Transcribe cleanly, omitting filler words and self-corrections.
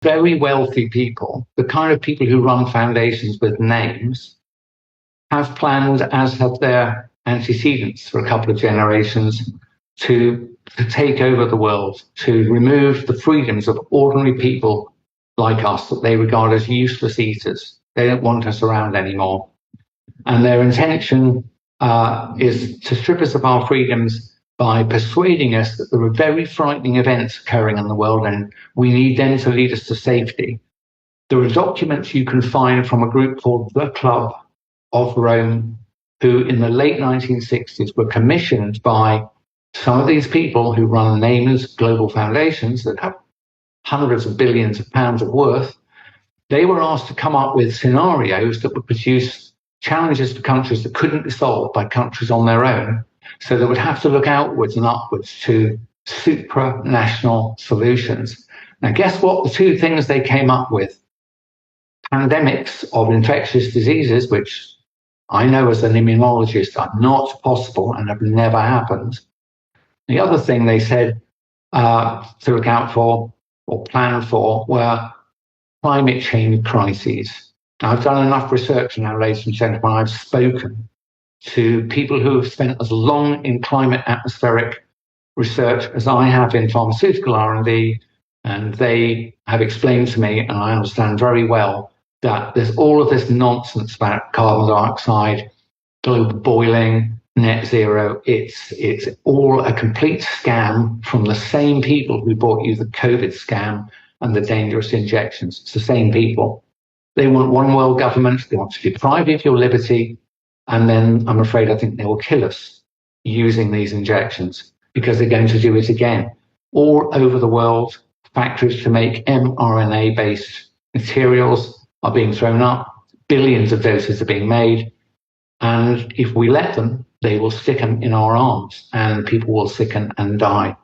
very wealthy people, the kind of people who run foundations with names, have planned, as have their antecedents for a couple of generations, to take over the world, to remove the freedoms of ordinary people like us that they regard as useless eaters. They don't want us around anymore. And their intention is to strip us of our freedoms by persuading us that there are very frightening events occurring in the world and we need them to lead us to safety. There are documents you can find from a group called the Club of Rome, who in the late 1960s were commissioned by some of these people who run nameless global foundations that have hundreds of billions of pounds of worth. They were asked to come up with scenarios that would produce challenges to countries that couldn't be solved by countries on their own. So they would have to look outwards and upwards to supranational solutions. Now, guess what? The two things they came up with: pandemics of infectious diseases, which I know as an immunologist are not possible and have never happened. The other thing they said to look out for or plan for were climate change crises. Now, I've done enough research now, ladies and gentlemen. I've spoken to people who have spent as long in climate atmospheric research as I have in pharmaceutical R&D, and they have explained to me, and I understand very well, that there's all of this nonsense about carbon dioxide, global boiling, net zero. It's all a complete scam from the same people who brought you the COVID scam and the dangerous injections. It's the same people. They want one world government. They want to deprive you of your liberty. And then I'm afraid I think they will kill us using these injections, because they're going to do it again. All over the world, factories to make mRNA-based materials are being thrown up. Billions of doses are being made. And if we let them, they will sicken in our arms and people will sicken and die.